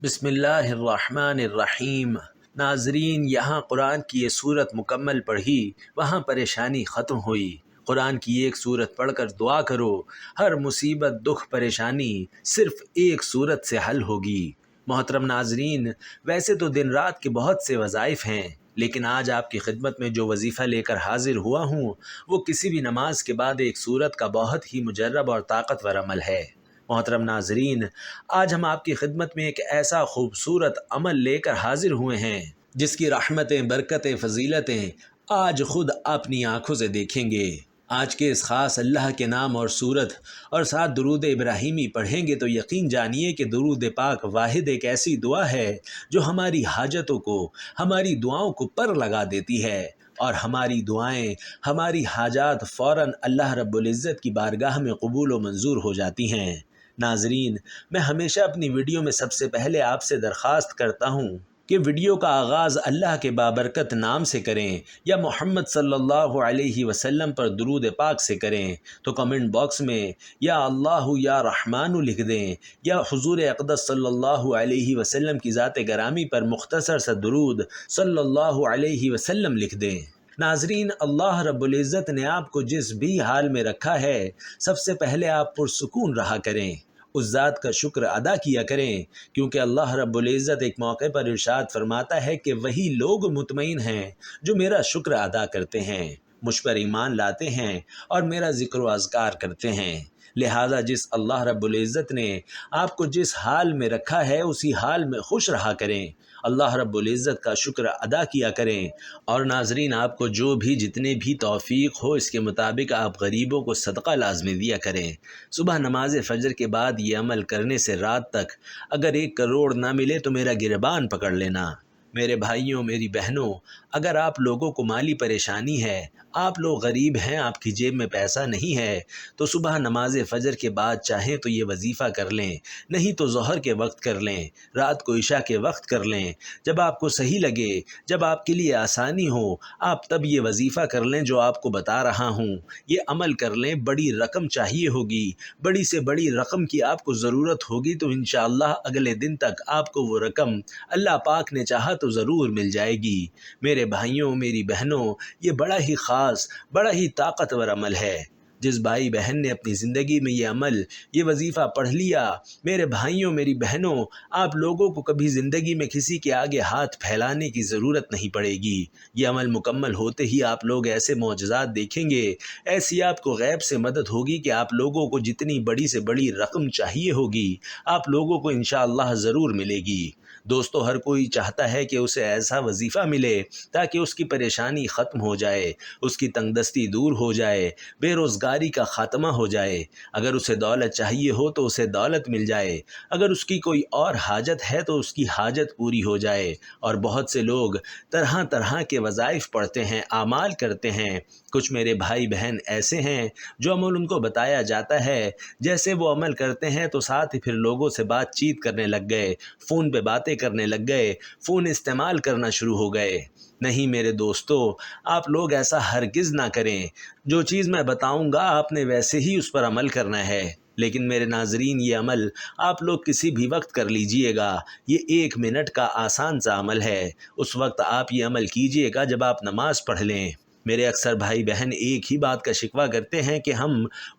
بسم اللہ الرحمن الرحیم۔ ناظرین، یہاں قرآن کی یہ صورت مکمل پڑھی، وہاں پریشانی ختم ہوئی۔ قرآن کی ایک صورت پڑھ کر دعا کرو، ہر مصیبت، دکھ، پریشانی صرف ایک صورت سے حل ہوگی۔ محترم ناظرین، ویسے تو دن رات کے بہت سے وظائف ہیں، لیکن آج آپ کی خدمت میں جو وظیفہ لے کر حاضر ہوا ہوں وہ کسی بھی نماز کے بعد ایک صورت کا بہت ہی مجرب اور طاقتور عمل ہے۔ محترم ناظرین، آج ہم آپ کی خدمت میں ایک ایسا خوبصورت عمل لے کر حاضر ہوئے ہیں جس کی رحمتیں، برکتیں، فضیلتیں آج خود اپنی آنکھوں سے دیکھیں گے۔ آج کے اس خاص اللہ کے نام اور صورت اور ساتھ درود ابراہیمی پڑھیں گے تو یقین جانیے کہ درود پاک واحد ایک ایسی دعا ہے جو ہماری حاجتوں کو، ہماری دعاؤں کو پر لگا دیتی ہے، اور ہماری دعائیں، ہماری حاجات فوراً اللہ رب العزت کی بارگاہ میں قبول و منظور ہو جاتی ہیں۔ ناظرین، میں ہمیشہ اپنی ویڈیو میں سب سے پہلے آپ سے درخواست کرتا ہوں کہ ویڈیو کا آغاز اللہ کے بابرکت نام سے کریں یا محمد صلی اللہ علیہ وسلم پر درود پاک سے کریں، تو کمنٹ باکس میں یا اللہ یا رحمان لکھ دیں، یا حضور اقدس صلی اللہ علیہ وسلم کی ذات گرامی پر مختصر سا درود صلی اللہ علیہ وسلم لکھ دیں۔ ناظرین، اللہ رب العزت نے آپ کو جس بھی حال میں رکھا ہے، سب سے پہلے آپ پرسکون رہا کریں، اس ذات کا شکر ادا کیا کریں، کیونکہ اللہ رب العزت ایک موقع پر ارشاد فرماتا ہے کہ وہی لوگ مطمئن ہیں جو میرا شکر ادا کرتے ہیں، مجھ پر ایمان لاتے ہیں اور میرا ذکر و اذکار کرتے ہیں۔ لہذا جس اللہ رب العزت نے آپ کو جس حال میں رکھا ہے اسی حال میں خوش رہا کریں، اللہ رب العزت کا شکر ادا کیا کریں، اور ناظرین، آپ کو جو بھی جتنے بھی توفیق ہو اس کے مطابق آپ غریبوں کو صدقہ لازمی دیا کریں۔ صبح نماز فجر کے بعد یہ عمل کرنے سے رات تک اگر 1 کروڑ نہ ملے تو میرا گریبان پکڑ لینا۔ میرے بھائیوں، میری بہنوں، اگر آپ لوگوں کو مالی پریشانی ہے، آپ لوگ غریب ہیں، آپ کی جیب میں پیسہ نہیں ہے، تو صبح نماز فجر کے بعد چاہیں تو یہ وظیفہ کر لیں، نہیں تو ظہر کے وقت کر لیں، رات کو عشاء کے وقت کر لیں، جب آپ کو صحیح لگے، جب آپ کے لیے آسانی ہو، آپ تب یہ وظیفہ کر لیں جو آپ کو بتا رہا ہوں، یہ عمل کر لیں۔ بڑی رقم چاہیے ہوگی، بڑی سے بڑی رقم کی آپ کو ضرورت ہوگی، تو انشاءاللہ اگلے دن تک آپ کو وہ رقم اللہ پاک نے چاہا تو ضرور مل جائے گی۔ میرے بھائیوں، میری بہنوں، یہ بڑا ہی خاص، بڑا ہی طاقتور عمل ہے۔ جس بھائی بہن نے اپنی زندگی میں یہ عمل، یہ وظیفہ پڑھ لیا، میرے بھائیوں، میری بہنوں، آپ لوگوں کو کبھی زندگی میں کسی کے آگے ہاتھ پھیلانے کی ضرورت نہیں پڑے گی۔ یہ عمل مکمل ہوتے ہی آپ لوگ ایسے معجزات دیکھیں گے، ایسی آپ کو غیب سے مدد ہوگی کہ آپ لوگوں کو جتنی بڑی سے بڑی رقم چاہیے ہوگی، آپ لوگوں کو انشاءاللہ ضرور ملے گی۔ دوستو، ہر کوئی چاہتا ہے کہ اسے ایسا وظیفہ ملے تاکہ اس کی پریشانی ختم ہو جائے، اس کی تنگ دستی دور ہو جائے، بے روزگاری کا خاتمہ ہو جائے۔ اگر اسے دولت چاہیے ہو تو اسے دولت مل جائے، اگر اس کی کوئی اور حاجت ہے تو اس کی حاجت پوری ہو جائے۔ اور بہت سے لوگ طرح طرح کے وظائف پڑھتے ہیں، اعمال کرتے ہیں۔ کچھ میرے بھائی بہن ایسے ہیں جو عمل ان کو بتایا جاتا ہے، جیسے وہ عمل کرتے ہیں تو ساتھ ہی پھر لوگوں سے بات چیت کرنے لگ گئے، فون پہ باتیں کرنے لگ گئے، فون استعمال کرنا شروع ہو گئے۔ نہیں میرے دوستو، آپ لوگ ایسا ہرگز نہ کریں۔ جو چیز میں بتاؤں گا آپ نے ویسے ہی اس پر عمل کرنا ہے، لیکن میرے ناظرین، یہ عمل آپ لوگ کسی بھی وقت کر لیجئے گا۔ یہ 1 منٹ کا آسان سا عمل ہے۔ اس وقت آپ یہ عمل کیجئے گا جب آپ نماز پڑھ لیں۔ میرے اکثر بھائی بہن ایک ہی بات کا شکوہ کرتے ہیں کہ ہم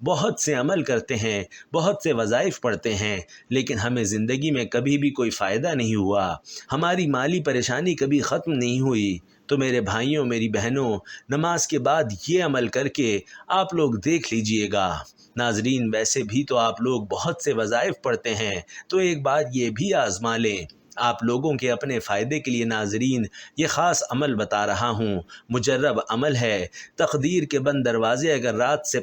بہت سے عمل کرتے ہیں، بہت سے وظائف پڑھتے ہیں، لیکن ہمیں زندگی میں کبھی بھی کوئی فائدہ نہیں ہوا، ہماری مالی پریشانی کبھی ختم نہیں ہوئی۔ تو میرے بھائیوں، میری بہنوں، نماز کے بعد یہ عمل کر کے آپ لوگ دیکھ لیجئے گا۔ ناظرین، ویسے بھی تو آپ لوگ بہت سے وظائف پڑھتے ہیں، تو ایک بار یہ بھی آزما لیں۔ آپ لوگوں کے اپنے فائدے کے لیے ناظرین یہ خاص عمل بتا رہا ہوں، مجرب عمل ہے۔ تقدیر کے بند دروازے اگر رات سے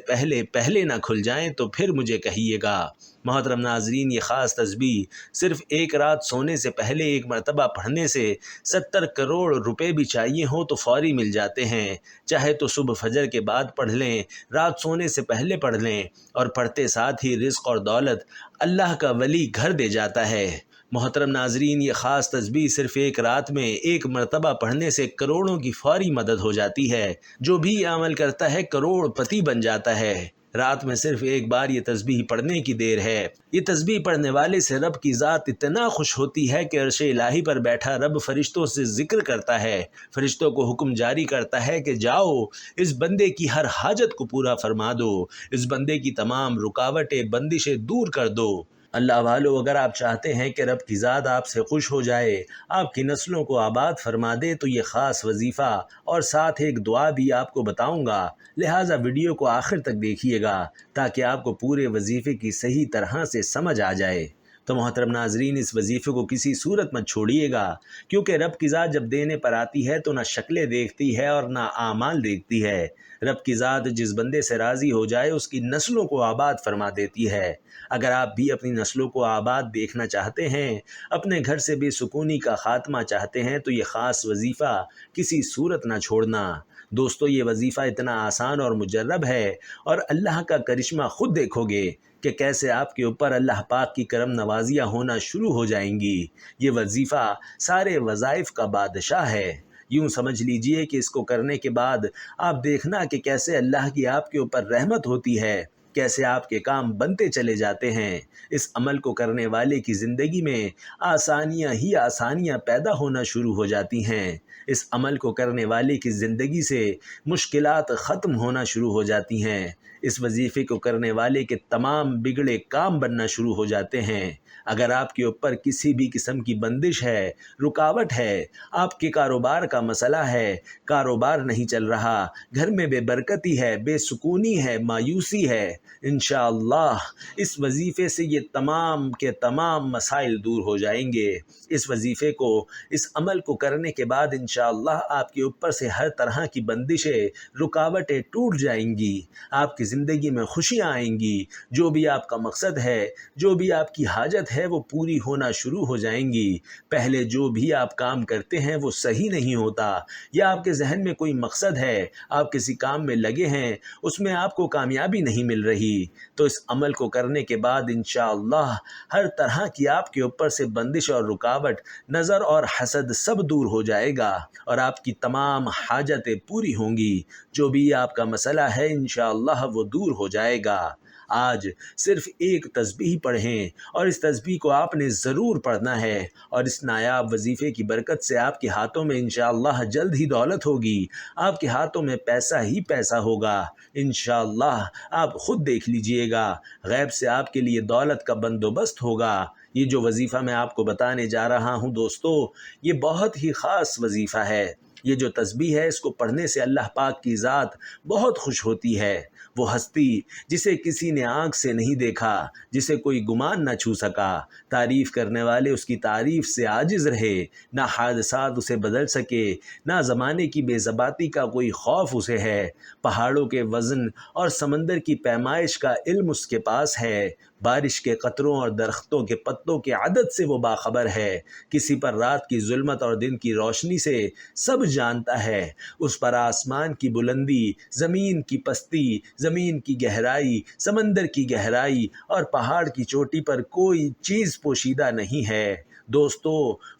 پہلے نہ کھل جائیں تو پھر مجھے کہیے گا۔ محترم ناظرین، یہ خاص تسبیح صرف ایک رات سونے سے پہلے 1 مرتبہ پڑھنے سے 70 کروڑ روپے بھی چاہیے ہوں تو فوری مل جاتے ہیں۔ چاہے تو صبح فجر کے بعد پڑھ لیں، رات سونے سے پہلے پڑھ لیں، اور پڑھتے ساتھ ہی رزق اور دولت اللہ کا ولی گھر دے جاتا ہے۔ محترم ناظرین، یہ خاص تسبیح صرف ایک رات میں 1 مرتبہ پڑھنے سے کروڑوں کی فوری مدد ہو جاتی ہے۔ جو بھی یہ عمل کرتا ہے کروڑ پتی بن جاتا ہے۔ رات میں صرف ایک بار یہ تسبیح پڑھنے کی دیر ہے۔ یہ تسبیح پڑھنے والے سے رب کی ذات اتنا خوش ہوتی ہے کہ عرش الہی پر بیٹھا رب فرشتوں سے ذکر کرتا ہے، فرشتوں کو حکم جاری کرتا ہے کہ جاؤ اس بندے کی ہر حاجت کو پورا فرما دو، اس بندے کی تمام رکاوٹیں بندشیں دور کر دو۔ اللہ والو، اگر آپ چاہتے ہیں کہ رب کی ذات آپ سے خوش ہو جائے، آپ کی نسلوں کو آباد فرما دے، تو یہ خاص وظیفہ اور ساتھ ایک دعا بھی آپ کو بتاؤں گا، لہٰذا ویڈیو کو آخر تک دیکھیے گا تاکہ آپ کو پورے وظیفے کی صحیح طرح سے سمجھ آ جائے۔ تو محترم ناظرین، اس وظیفے کو کسی صورت مت چھوڑیے گا، کیونکہ رب کی ذات جب دینے پر آتی ہے تو نہ شکلیں دیکھتی ہے اور نہ اعمال دیکھتی ہے۔ رب کی ذات جس بندے سے راضی ہو جائے اس کی نسلوں کو آباد فرما دیتی ہے۔ اگر آپ بھی اپنی نسلوں کو آباد دیکھنا چاہتے ہیں، اپنے گھر سے بے سکونی کا خاتمہ چاہتے ہیں، تو یہ خاص وظیفہ کسی صورت نہ چھوڑنا۔ دوستو، یہ وظیفہ اتنا آسان اور مجرب ہے، اور اللہ کا کرشمہ خود دیکھو گے کہ کیسے آپ کے اوپر اللہ پاک کی کرم نوازیاں ہونا شروع ہو جائیں گی۔ یہ وظیفہ سارے وظائف کا بادشاہ ہے۔ یوں سمجھ لیجئے کہ اس کو کرنے کے بعد آپ دیکھنا کہ کیسے اللہ کی آپ کے اوپر رحمت ہوتی ہے، کیسے آپ کے کام بنتے چلے جاتے ہیں۔ اس عمل کو کرنے والے کی زندگی میں آسانیاں ہی آسانیاں پیدا ہونا شروع ہو جاتی ہیں۔ اس عمل کو کرنے والے کی زندگی سے مشکلات ختم ہونا شروع ہو جاتی ہیں۔ اس وظیفے کو کرنے والے کے تمام بگڑے کام بننا شروع ہو جاتے ہیں۔ اگر آپ کے اوپر کسی بھی قسم کی بندش ہے، رکاوٹ ہے، آپ کے کاروبار کا مسئلہ ہے، کاروبار نہیں چل رہا، گھر میں بے برکتی ہے، بے سکونی ہے، مایوسی ہے، انشاءاللہ اس وظیفے سے یہ تمام کے تمام مسائل دور ہو جائیں گے۔ اس وظیفے کو، اس عمل کو کرنے کے بعد انشاءاللہ آپ کے اوپر سے ہر طرح کی بندشیں، رکاوٹیں ٹوٹ جائیں گی، آپ کی زندگی میں خوشیاں آئیں گی، جو بھی آپ کا مقصد ہے، جو بھی آپ کی حاجت ہے، وہ پوری ہونا شروع ہو جائیں گی۔ پہلے جو بھی آپ کام کرتے ہیں وہ صحیح نہیں ہوتا، یا آپ کے ذہن میں کوئی مقصد ہے، آپ کسی کام میں لگے ہیں، اس میں آپ کو کامیابی نہیں مل رہی، تو اس عمل کو کرنے کے بعد انشاءاللہ ہر طرح کی آپ کے اوپر سے بندش اور رکاوٹ، نظر اور حسد سب دور ہو جائے گا، اور آپ کی تمام حاجتیں پوری ہوں گی۔ جو بھی آپ کا مسئلہ ہے انشاءاللہ وہ دور ہو جائے گا۔ آج صرف ایک تسبیح پڑھیں، اور اس تسبیح کو آپ نے ضرور پڑھنا ہے، اور اس نایاب وظیفے کی برکت سے آپ کے ہاتھوں میں انشاءاللہ جلد ہی دولت ہوگی، آپ کے ہاتھوں میں پیسہ ہی پیسہ ہوگا۔ انشاءاللہ آپ خود دیکھ لیجئے گا، غیب سے آپ کے لیے دولت کا بندوبست ہوگا۔ یہ جو وظیفہ میں آپ کو بتانے جا رہا ہوں دوستو، یہ بہت ہی خاص وظیفہ ہے۔ یہ جو تسبیح ہے، اس کو پڑھنے سے اللہ پاک کی ذات بہت خوش ہوتی ہے۔ وہ ہستی جسے کسی نے آنکھ سے نہیں دیکھا، جسے کوئی گمان نہ چھو سکا، تعریف کرنے والے اس کی تعریف سے عاجز رہے، نہ حادثات اسے بدل سکے، نہ زمانے کی بے ضباطی کا کوئی خوف اسے ہے، پہاڑوں کے وزن اور سمندر کی پیمائش کا علم اس کے پاس ہے، بارش کے قطروں اور درختوں کے پتوں کے عدد سے وہ باخبر ہے، کسی پر رات کی ظلمت اور دن کی روشنی سے سب جانتا ہے، اس پر آسمان کی بلندی، زمین کی پستی، زمین کی گہرائی، سمندر کی گہرائی اور پہاڑ کی چوٹی پر کوئی چیز پوشیدہ نہیں ہے۔ دوستو،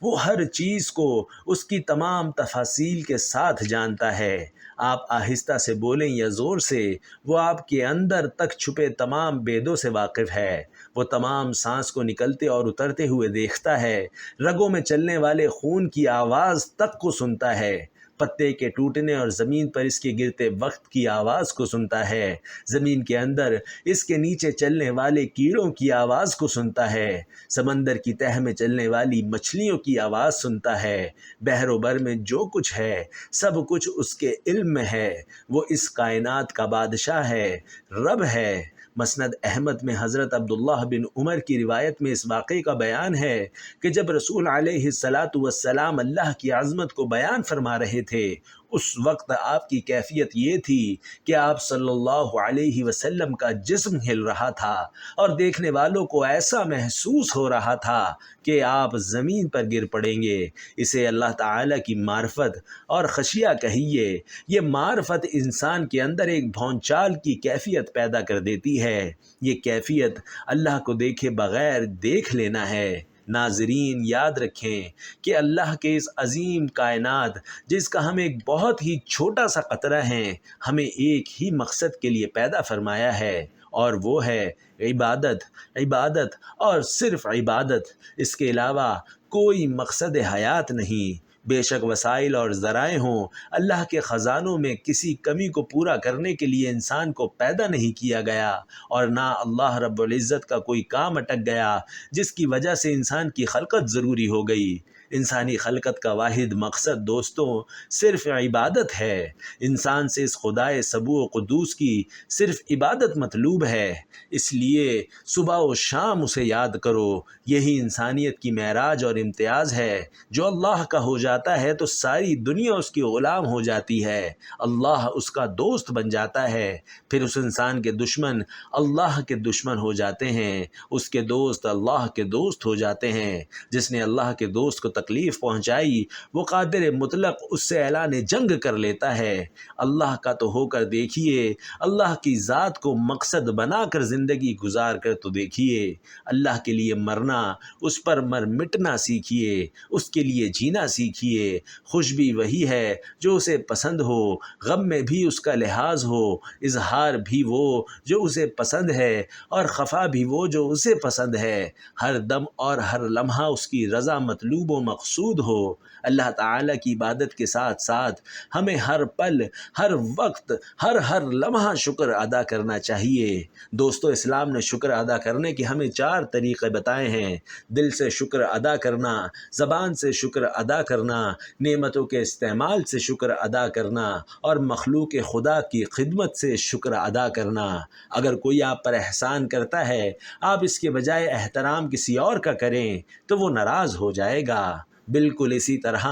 وہ ہر چیز کو اس کی تمام تفاصیل کے ساتھ جانتا ہے۔ آپ آہستہ سے بولیں یا زور سے، وہ آپ کے اندر تک چھپے تمام بیدوں سے واقف ہے۔ وہ تمام سانس کو نکلتے اور اترتے ہوئے دیکھتا ہے، رگوں میں چلنے والے خون کی آواز تک کو سنتا ہے، پتے کے ٹوٹنے اور زمین پر اس کے گرتے وقت کی آواز کو سنتا ہے، زمین کے اندر اس کے نیچے چلنے والے کیڑوں کی آواز کو سنتا ہے، سمندر کی تہہ میں چلنے والی مچھلیوں کی آواز سنتا ہے، بحر و بر میں جو کچھ ہے سب کچھ اس کے علم میں ہے۔ وہ اس کائنات کا بادشاہ ہے، رب ہے۔ مسند احمد میں حضرت عبداللہ بن عمر کی روایت میں اس واقعے کا بیان ہے کہ جب رسول علیہ السلام اللہ کی عظمت کو بیان فرما رہے تھے، اس وقت آپ کی کیفیت یہ تھی کہ آپ صلی اللہ علیہ وسلم کا جسم ہل رہا تھا، اور دیکھنے والوں کو ایسا محسوس ہو رہا تھا کہ آپ زمین پر گر پڑیں گے۔ اسے اللہ تعالیٰ کی معرفت اور خشیہ کہیے۔ یہ معرفت انسان کے اندر ایک بھونچال کی کیفیت پیدا کر دیتی ہے۔ یہ کیفیت اللہ کو دیکھے بغیر دیکھ لینا ہے، ناظرین یاد رکھیں کہ اللہ کے اس عظیم کائنات جس کا ہم ایک بہت ہی چھوٹا سا قطرہ ہیں، ہمیں ایک ہی مقصد کے لیے پیدا فرمایا ہے، اور وہ ہے عبادت، عبادت اور صرف عبادت۔ اس کے علاوہ کوئی مقصد حیات نہیں۔ بے شک وسائل اور ذرائع ہوں، اللہ کے خزانوں میں کسی کمی کو پورا کرنے کے لیے انسان کو پیدا نہیں کیا گیا، اور نہ اللہ رب العزت کا کوئی کام اٹک گیا جس کی وجہ سے انسان کی خلقت ضروری ہو گئی۔ انسانی خلقت کا واحد مقصد دوستوں صرف عبادت ہے۔ انسان سے اس خدائے سبو و قدوس کی صرف عبادت مطلوب ہے، اس لیے صبح و شام اسے یاد کرو۔ یہی انسانیت کی معراج اور امتیاز ہے۔ جو اللہ کا ہو جاتا ہے تو ساری دنیا اس کی غلام ہو جاتی ہے، اللہ اس کا دوست بن جاتا ہے، پھر اس انسان کے دشمن اللہ کے دشمن ہو جاتے ہیں، اس کے دوست اللہ کے دوست ہو جاتے ہیں۔ جس نے اللہ کے دوست کو تکلیف پہنچائی وہ قادر مطلق اس سے اعلان جنگ کر لیتا ہے۔ اللہ کا تو ہو کر دیکھیے، اللہ کی ذات کو مقصد بنا کر زندگی گزار کر تو دیکھیے۔ اللہ کے لیے مرنا، اس پر مر مٹنا سیکھیے، اس کے لیے جینا سیکھیے۔ خوش بھی وہی ہے جو اسے پسند ہو، غم میں بھی اس کا لحاظ ہو، اظہار بھی وہ جو اسے پسند ہے، اور خفا بھی وہ جو اسے پسند ہے۔ ہر دم اور ہر لمحہ اس کی رضا مطلوب و مقصود ہو۔ اللہ تعالیٰ کی عبادت کے ساتھ ساتھ ہمیں ہر پل، ہر وقت، ہر لمحہ شکر ادا کرنا چاہیے۔ دوستو، اسلام نے شکر ادا کرنے کے ہمیں 4 طریقے بتائے ہیں۔ دل سے شکر ادا کرنا، زبان سے شکر ادا کرنا، نعمتوں کے استعمال سے شکر ادا کرنا، اور مخلوق خدا کی خدمت سے شکر ادا کرنا۔ اگر کوئی آپ پر احسان کرتا ہے، آپ اس کے بجائے احترام کسی اور کا کریں تو وہ ناراض ہو جائے گا۔ بالکل اسی طرح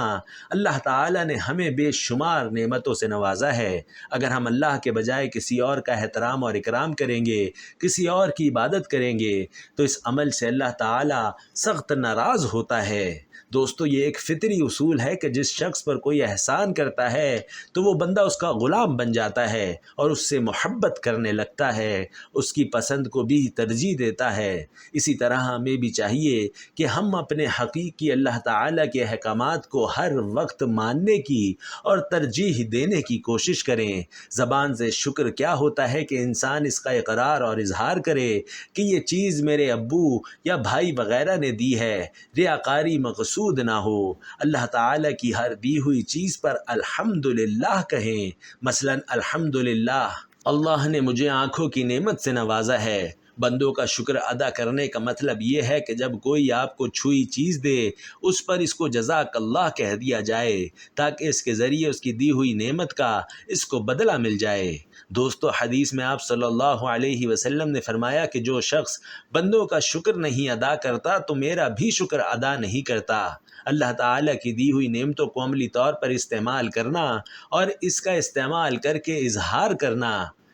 اللہ تعالیٰ نے ہمیں بے شمار نعمتوں سے نوازا ہے۔ اگر ہم اللہ کے بجائے کسی اور کا احترام اور اکرام کریں گے، کسی اور کی عبادت کریں گے، تو اس عمل سے اللہ تعالیٰ سخت ناراض ہوتا ہے۔ دوستو، یہ ایک فطری اصول ہے کہ جس شخص پر کوئی احسان کرتا ہے تو وہ بندہ اس کا غلام بن جاتا ہے اور اس سے محبت کرنے لگتا ہے، اس کی پسند کو بھی ترجیح دیتا ہے۔ اسی طرح ہمیں بھی چاہیے کہ ہم اپنے حقیقی اللہ تعالیٰ کے احکامات کو ہر وقت ماننے کی اور ترجیح دینے کی کوشش کریں۔ زبان سے شکر کیا ہوتا ہے کہ انسان اس کا اقرار اور اظہار کرے کہ یہ چیز میرے ابو یا بھائی وغیرہ نے دی ہے، ریاکاری مقصود نہ ہو۔ اللہ تعالیٰ کی ہر دی ہوئی چیز پر الحمدللہ کہیں۔ مثلا الحمدللہ، اللہ نے مجھے آنکھوں کی نعمت سے نوازا ہے۔ بندوں کا شکر ادا کرنے کا مطلب یہ ہے کہ جب کوئی آپ کو چھوئی چیز دے، اس پر اس کو جزاک اللہ کہہ دیا جائے، تاکہ اس کے ذریعے اس کی دی ہوئی نعمت کا اس کو بدلہ مل جائے۔ دوستو، حدیث میں آپ صلی اللہ علیہ وسلم نے فرمایا کہ جو شخص بندوں کا شکر نہیں ادا کرتا تو میرا بھی شکر ادا نہیں کرتا۔ اللہ تعالیٰ کی دی ہوئی نعمتوں کو عملی طور پر استعمال کرنا اور اس کا استعمال کر کے اظہار کرنا۔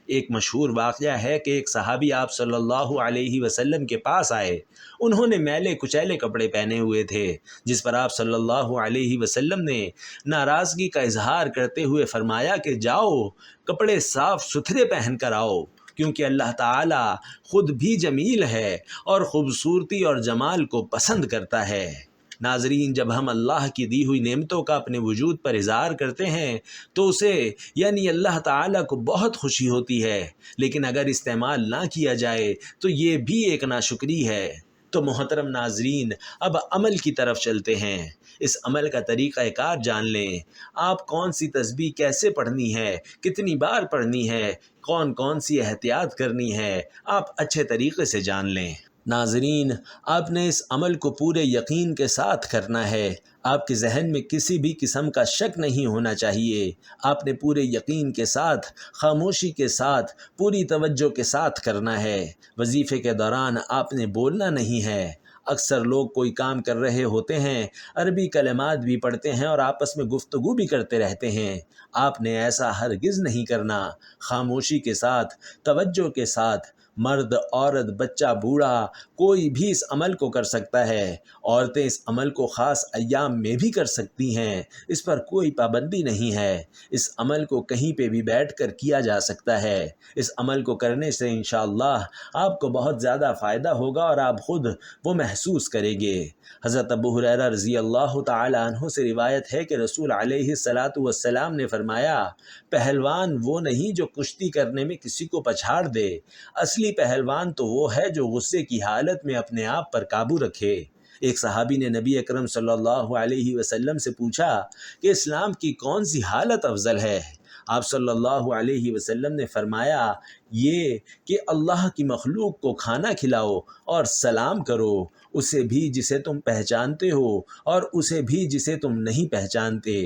ایک مشہور واقعہ ہے کہ ایک صحابی آپ صلی اللہ علیہ وسلم کے پاس آئے۔ انہوں نے میلے کچیلے کپڑے پہنے ہوئے تھے، جس پر آپ صلی اللہ علیہ وسلم نے ناراضگی کا اظہار کرتے ہوئے فرمایا کہ جاؤ، کپڑے صاف ستھرے پہن کر آؤ، کیونکہ اللہ تعالیٰ خود بھی جمیل ہے اور خوبصورتی اور جمال کو پسند کرتا ہے۔ ناظرین، جب ہم اللہ کی دی ہوئی نعمتوں کا اپنے وجود پر اظہار کرتے ہیں تو اسے یعنی اللہ تعالیٰ کو بہت خوشی ہوتی ہے، لیکن اگر استعمال نہ کیا جائے تو یہ بھی ایک ناشکری ہے۔ تو محترم ناظرین، اب عمل کی طرف چلتے ہیں۔ اس عمل کا طریقہ کار جان لیں۔ آپ کون سی تسبیح کیسے پڑھنی ہے، کتنی بار پڑھنی ہے، کون سی احتیاط کرنی ہے، آپ اچھے طریقے سے جان لیں۔ ناظرین، آپ نے اس عمل کو پورے یقین کے ساتھ کرنا ہے۔ آپ کے ذہن میں کسی بھی قسم کا شک نہیں ہونا چاہیے۔ آپ نے پورے یقین کے ساتھ، خاموشی کے ساتھ، پوری توجہ کے ساتھ کرنا ہے۔ وظیفے کے دوران آپ نے بولنا نہیں ہے۔ اکثر لوگ کوئی کام کر رہے ہوتے ہیں، عربی کلمات بھی پڑھتے ہیں اور آپس میں گفتگو بھی کرتے رہتے ہیں۔ آپ نے ایسا ہرگز نہیں کرنا۔ خاموشی کے ساتھ، توجہ کے ساتھ، مرد، عورت، بچہ، بوڑھا، کوئی بھی اس عمل کو کر سکتا ہے۔ عورتیں اس عمل کو خاص ایام میں بھی کر سکتی ہیں، اس پر کوئی پابندی نہیں ہے۔ اس عمل کو کہیں پہ بھی بیٹھ کر کیا جا سکتا ہے۔ اس عمل کو کرنے سے انشاءاللہ آپ کو بہت زیادہ فائدہ ہوگا اور آپ خود وہ محسوس کریں گے۔ حضرت ابو ہریرہ رضی اللہ تعالی عنہ سے روایت ہے کہ رسول علیہ الصلاۃ والسلام نے فرمایا، پہلوان وہ نہیں جو کشتی کرنے میں کسی کو پچھاڑ دے، اصلی پہلوان تو وہ ہے جو غصے کی حالت میں اپنے آپ پر قابو رکھے۔ ایک صحابی نے نبی اکرم صلی اللہ علیہ وسلم سے پوچھا کہ اسلام کی کون سی حالت افضل ہے؟ آپ صلی اللہ علیہ وسلم نے فرمایا، یہ کہ اللہ کی مخلوق کو کھانا کھلاؤ اور سلام کرو، اسے بھی جسے تم پہچانتے ہو اور اسے بھی جسے تم نہیں پہچانتے۔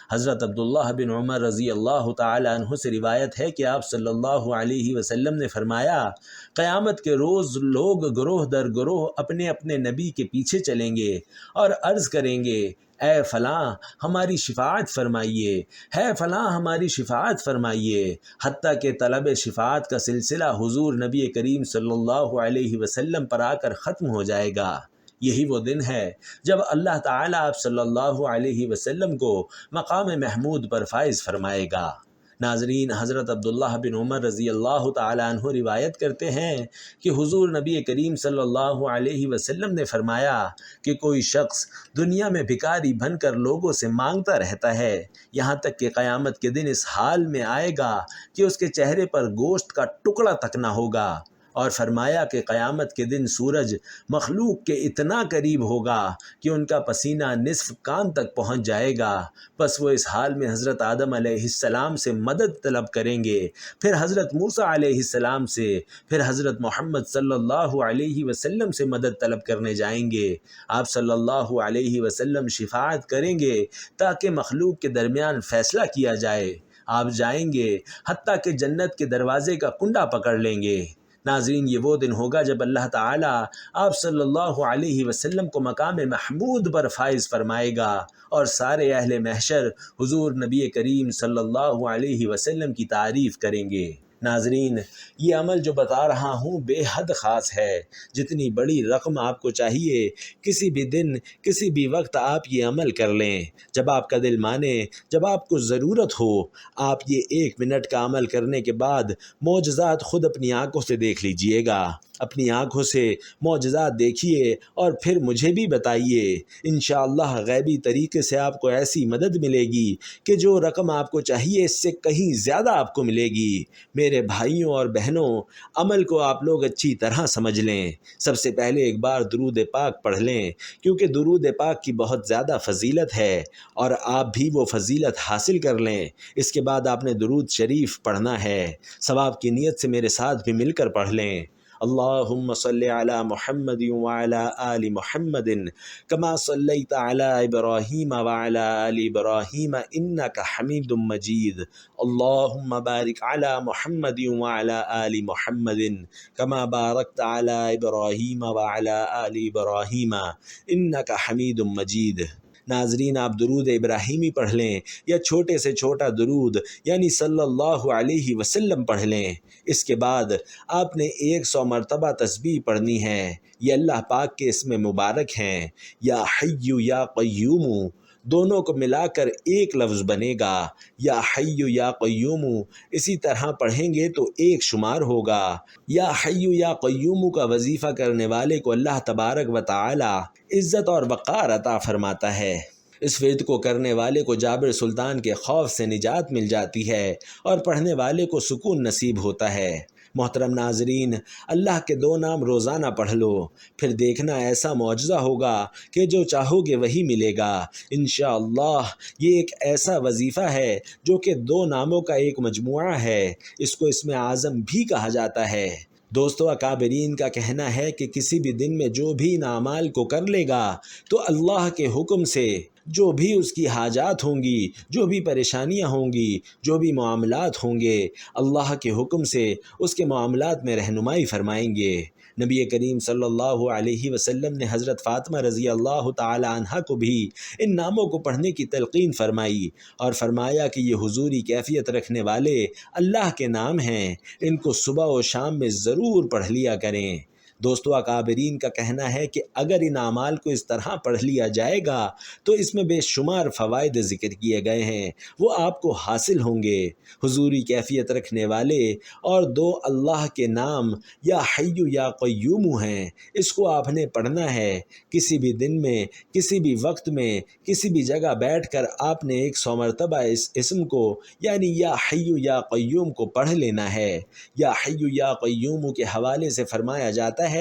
حضرت عبداللہ بن عمر رضی اللہ تعالی عنہ سے روایت ہے کہ آپ صلی اللہ علیہ وسلم نے فرمایا، قیامت کے روز لوگ گروہ در گروہ اپنے اپنے نبی کے پیچھے چلیں گے اور عرض کریں گے، اے فلاں ہماری شفاعت فرمائیے، ہے فلاں ہماری شفاعت فرمائیے، حتیٰ کہ طلب شفاعت کا سلسلہ حضور نبی کریم صلی اللہ علیہ وسلم پر آ کر ختم ہو جائے گا۔ یہی وہ دن ہے جب اللہ تعالیٰ آپ صلی اللہ علیہ وسلم کو مقام محمود پر فائز فرمائے گا۔ ناظرین، حضرت عبداللہ بن عمر رضی اللہ تعالیٰ عنہ روایت کرتے ہیں کہ حضور نبی کریم صلی اللہ علیہ وسلم نے فرمایا کہ کوئی شخص دنیا میں بھکاری بن کر لوگوں سے مانگتا رہتا ہے، یہاں تک کہ قیامت کے دن اس حال میں آئے گا کہ اس کے چہرے پر گوشت کا ٹکڑا تک نہ ہوگا، اور فرمایا کہ قیامت کے دن سورج مخلوق کے اتنا قریب ہوگا کہ ان کا پسینہ نصف کان تک پہنچ جائے گا۔ بس وہ اس حال میں حضرت آدم علیہ السلام سے مدد طلب کریں گے، پھر حضرت موسیٰ علیہ السلام سے، پھر حضرت محمد صلی اللہ علیہ وسلم سے مدد طلب کرنے جائیں گے۔ آپ صلی اللہ علیہ وسلم شفاعت کریں گے تاکہ مخلوق کے درمیان فیصلہ کیا جائے۔ آپ جائیں گے حتیٰ کہ جنت کے دروازے کا کنڈا پکڑ لیں گے۔ ناظرین، یہ وہ دن ہوگا جب اللہ تعالیٰ آپ صلی اللہ علیہ وسلم کو مقام محمود پر فائز فرمائے گا اور سارے اہل محشر حضور نبی کریم صلی اللہ علیہ وسلم کی تعریف کریں گے۔ ناظرین، یہ عمل جو بتا رہا ہوں بے حد خاص ہے۔ جتنی بڑی رقم آپ کو چاہیے، کسی بھی دن کسی بھی وقت آپ یہ عمل کر لیں، جب آپ کا دل مانے، جب آپ کو ضرورت ہو۔ آپ یہ 1 منٹ کا عمل کرنے کے بعد معجزات خود اپنی آنکھوں سے دیکھ لیجئے گا۔ اپنی آنکھوں سے معجزات دیکھیے اور پھر مجھے بھی بتائیے۔ انشاءاللہ غیبی طریقے سے آپ کو ایسی مدد ملے گی کہ جو رقم آپ کو چاہیے اس سے کہیں زیادہ آپ کو ملے گی۔ میرے بھائیوں اور بہنوں، عمل کو آپ لوگ اچھی طرح سمجھ لیں۔ سب سے پہلے ایک بار درود پاک پڑھ لیں، کیونکہ درود پاک کی بہت زیادہ فضیلت ہے اور آپ بھی وہ فضیلت حاصل کر لیں۔ اس کے بعد آپ نے درود شریف پڑھنا ہے۔ ثواب کی نیت سے میرے ساتھ بھی مل کر پڑھ لیں۔ اللہم صلی علی محمد وعلی آل محمد کما صلیت علی ابراہیم وعلی آل ابراہیم انک حمید مجید۔ اللہم بارک علی محمد وعلی آل محمد کما بارکت علی ابراہیم وعلی آل ابراہیم انک حمید مجید۔ ناظرین، آپ درود ابراہیمی پڑھ لیں یا چھوٹے سے چھوٹا درود یعنی صلی اللہ علیہ وسلم پڑھ لیں۔ اس کے بعد آپ نے 100 مرتبہ تسبیح پڑھنی ہے۔ یہ اللہ پاک کے اسم مبارک ہیں، یا حی یا قیوم، دونوں کو ملا کر ایک لفظ بنے گا، یا حی یا قیوم۔ اسی طرح پڑھیں گے تو 1 شمار ہوگا۔ یا حی یا قیوم کا وظیفہ کرنے والے کو اللہ تبارک و تعالی عزت اور وقار عطا فرماتا ہے۔ اس ورد کو کرنے والے کو جابر سلطان کے خوف سے نجات مل جاتی ہے اور پڑھنے والے کو سکون نصیب ہوتا ہے۔ محترم ناظرین، اللہ کے 2 نام روزانہ پڑھ لو، پھر دیکھنا ایسا معجزہ ہوگا کہ جو چاہو گے وہی ملے گا۔ انشاءاللہ یہ ایک ایسا وظیفہ ہے جو کہ 2 ناموں کا ایک مجموعہ ہے۔ اس کو اسم اعظم بھی کہا جاتا ہے۔ دوستو، اکابرین کا کہنا ہے کہ کسی بھی دن میں جو بھی ان اعمال کو کر لے گا تو اللہ کے حکم سے جو بھی اس کی حاجات ہوں گی، جو بھی پریشانیاں ہوں گی، جو بھی معاملات ہوں گے، اللہ کے حکم سے اس کے معاملات میں رہنمائی فرمائیں گے۔ نبی کریم صلی اللہ علیہ وسلم نے حضرت فاطمہ رضی اللہ تعالی عنہ کو بھی ان ناموں کو پڑھنے کی تلقین فرمائی اور فرمایا کہ یہ حضوری کیفیت رکھنے والے اللہ کے نام ہیں، ان کو صبح و شام میں ضرور پڑھ لیا کریں۔ دوستو، اکابرین کا کہنا ہے کہ اگر ان اعمال کو اس طرح پڑھ لیا جائے گا تو اس میں بے شمار فوائد ذکر کیے گئے ہیں، وہ آپ کو حاصل ہوں گے۔ حضوری کیفیت رکھنے والے اور دو اللہ کے نام یا حی یا قیوم ہیں، اس کو آپ نے پڑھنا ہے۔ کسی بھی دن میں، کسی بھی وقت میں، کسی بھی جگہ بیٹھ کر آپ نے 100 مرتبہ اس اسم کو یعنی یا حی یا قیوم کو پڑھ لینا ہے۔ یا حی یا قیوم کے حوالے سے فرمایا جاتا ہے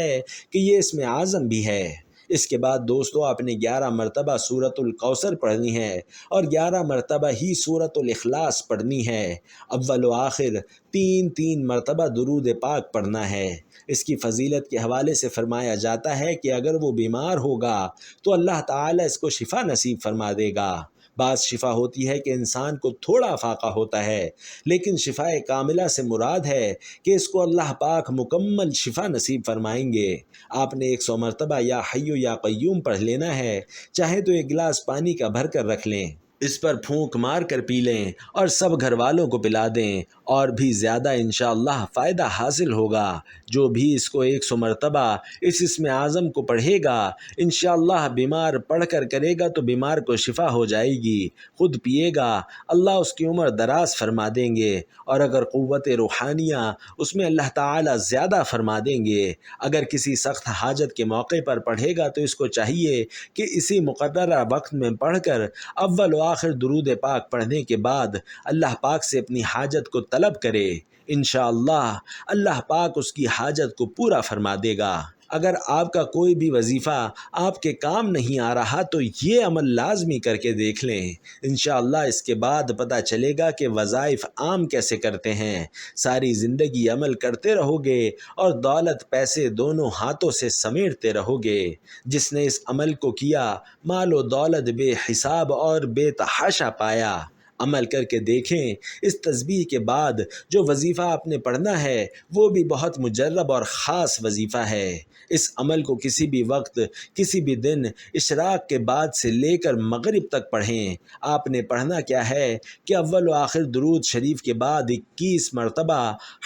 کہ یہ اسم اعظم بھی ہے۔ اس کے بعد دوستو، آپ نے 11 مرتبہ سورۃ الکوثر پڑھنی ہے اور 11 مرتبہ ہی سورۃ الاخلاص پڑھنی ہے۔ اول و آخر 3 مرتبہ درود پاک پڑھنا ہے۔ اس کی فضیلت کے حوالے سے فرمایا جاتا ہے کہ اگر وہ بیمار ہوگا تو اللہ تعالیٰ اس کو شفا نصیب فرما دے گا۔ بعض شفا ہوتی ہے کہ انسان کو تھوڑا فاقہ ہوتا ہے، لیکن شفا کاملہ سے مراد ہے کہ اس کو اللہ پاک مکمل شفا نصیب فرمائیں گے۔ آپ نے 100 مرتبہ یا حی یا قیوم پڑھ لینا ہے، چاہے تو ایک گلاس پانی کا بھر کر رکھ لیں، اس پر پھونک مار کر پی لیں اور سب گھر والوں کو پلا دیں، اور بھی زیادہ انشاءاللہ فائدہ حاصل ہوگا۔ جو بھی اس کو 100 مرتبہ اس اسم اعظم کو پڑھے گا، انشاءاللہ بیمار پڑھ کر کرے گا تو بیمار کو شفا ہو جائے گی، خود پیے گا، اللہ اس کی عمر دراز فرما دیں گے، اور اگر قوت روحانیہ اس میں اللہ تعالی زیادہ فرما دیں گے۔ اگر کسی سخت حاجت کے موقع پر پڑھے گا تو اس کو چاہیے کہ اسی مقررہ وقت میں پڑھ کر اول و آخر درود پاک پڑھنے کے بعد اللہ پاک سے اپنی حاجت کو طلب کرے، انشاءاللہ اللہ پاک اس کی حاجت کو پورا فرما دے گا۔ اگر آپ کا کوئی بھی وظیفہ آپ کے کام نہیں آ رہا تو یہ عمل لازمی کر کے دیکھ لیں، انشاءاللہ اس کے بعد پتہ چلے گا کہ وظائف عام کیسے کرتے ہیں۔ ساری زندگی عمل کرتے رہو گے اور دولت پیسے دونوں ہاتھوں سے سمیٹتے رہو گے۔ جس نے اس عمل کو کیا، مال و دولت بے حساب اور بے تحاشا پایا۔ عمل کر کے دیکھیں، اس تسبیح کے بعد جو وظیفہ آپ نے پڑھنا ہے وہ بھی بہت مجرب اور خاص وظیفہ ہے۔ اس عمل کو کسی بھی وقت، کسی بھی دن، اشراق کے بعد سے لے کر مغرب تک پڑھیں۔ آپ نے پڑھنا کیا ہے کہ اول و آخر درود شریف کے بعد 21 مرتبہ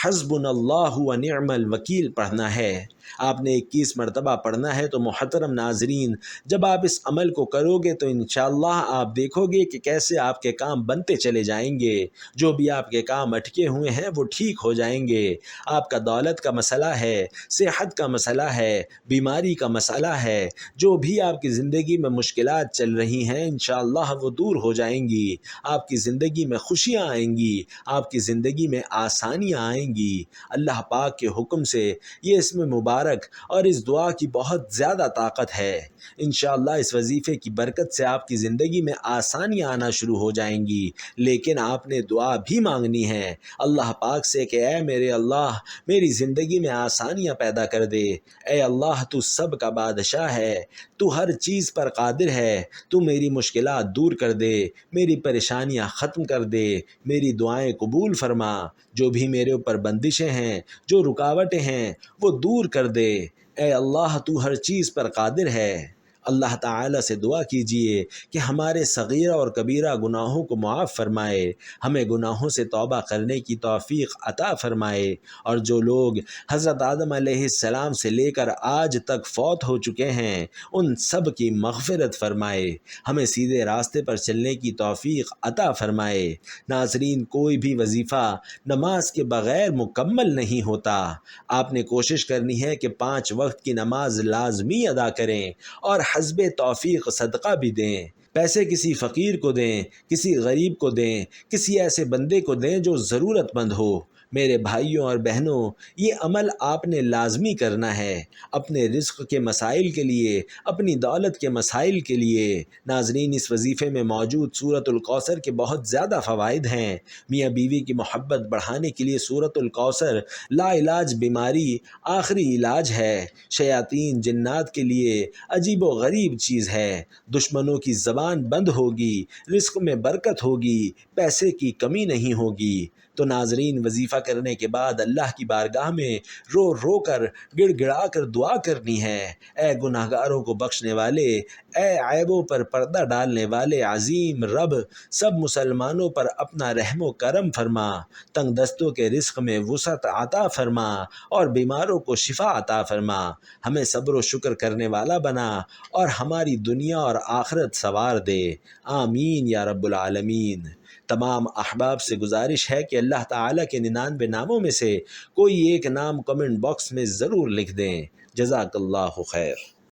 حسبنا اللہ و نعم الوکیل پڑھنا ہے۔ آپ نے 21 مرتبہ پڑھنا ہے۔ تو محترم ناظرین، جب آپ اس عمل کو کرو گے تو انشاءاللہ آپ دیکھو گے کہ کیسے آپ کے کام بنتے چلے جائیں گے۔ جو بھی آپ کے کام اٹکے ہوئے ہیں وہ ٹھیک ہو جائیں گے۔ آپ کا دولت کا مسئلہ ہے، صحت کا مسئلہ ہے، بیماری کا مسئلہ ہے، جو بھی آپ کی زندگی میں مشکلات چل رہی ہیں انشاءاللہ وہ دور ہو جائیں گی۔ آپ کی زندگی میں خوشیاں آئیں گی، آپ کی زندگی میں آسانیاں آئیں گی۔ اللہ پاک کے حکم سے یہ اسم مبارک اور اس دعا کی بہت زیادہ طاقت ہے۔ انشاءاللہ اس وظیفے کی برکت سے آپ کی زندگی میں آسانیاں آنا شروع ہو جائیں گی، لیکن آپ نے دعا بھی مانگنی ہے اللہ پاک سے کہ اے میرے اللہ، میری زندگی میں آسانیاں پیدا کر دے۔ اے اللہ، تو سب کا بادشاہ ہے، تو ہر چیز پر قادر ہے، تو میری مشکلات دور کر دے، میری پریشانیاں ختم کر دے، میری دعائیں قبول فرما۔ جو بھی میرے اوپر بندشیں ہیں، جو رکاوٹیں ہیں، وہ دور کر دے۔ اے اللہ، تو ہر چیز پر قادر ہے۔ اللہ تعالیٰ سے دعا کیجئے کہ ہمارے صغیرہ اور کبیرہ گناہوں کو معاف فرمائے، ہمیں گناہوں سے توبہ کرنے کی توفیق عطا فرمائے، اور جو لوگ حضرت آدم علیہ السلام سے لے کر آج تک فوت ہو چکے ہیں ان سب کی مغفرت فرمائے، ہمیں سیدھے راستے پر چلنے کی توفیق عطا فرمائے۔ ناظرین، کوئی بھی وظیفہ نماز کے بغیر مکمل نہیں ہوتا۔ آپ نے کوشش کرنی ہے کہ 5 وقت کی نماز لازمی ادا کریں اور حسب توفیق صدقہ بھی دیں۔ پیسے کسی فقیر کو دیں، کسی غریب کو دیں، کسی ایسے بندے کو دیں جو ضرورت مند ہو۔ میرے بھائیوں اور بہنوں، یہ عمل آپ نے لازمی کرنا ہے، اپنے رزق کے مسائل کے لیے، اپنی دولت کے مسائل کے لیے۔ ناظرین، اس وظیفے میں موجود سورۃ الکوثر کے بہت زیادہ فوائد ہیں۔ میاں بیوی کی محبت بڑھانے کے لیے سورۃ الکوثر لا علاج بیماری آخری علاج ہے۔ شیاطین جنات کے لیے عجیب و غریب چیز ہے۔ دشمنوں کی زبان بند ہوگی، رزق میں برکت ہوگی، پیسے کی کمی نہیں ہوگی۔ تو ناظرین، وظیفہ کرنے کے بعد اللہ کی بارگاہ میں رو رو کر گڑ گڑا کر دعا کرنی ہے۔ اے گناہگاروں کو بخشنے والے، اے عیبوں پر پردہ ڈالنے والے عظیم رب، سب مسلمانوں پر اپنا رحم و کرم فرما، تنگ دستوں کے رزق میں وسعت عطا فرما اور بیماروں کو شفا عطا فرما، ہمیں صبر و شکر کرنے والا بنا اور ہماری دنیا اور آخرت سنوار دے، آمین یا رب العالمین۔ تمام احباب سے گزارش ہے کہ اللہ تعالیٰ کے 99 ناموں میں سے کوئی ایک نام کمنٹ باکس میں ضرور لکھ دیں۔ جزاک اللہ خیر۔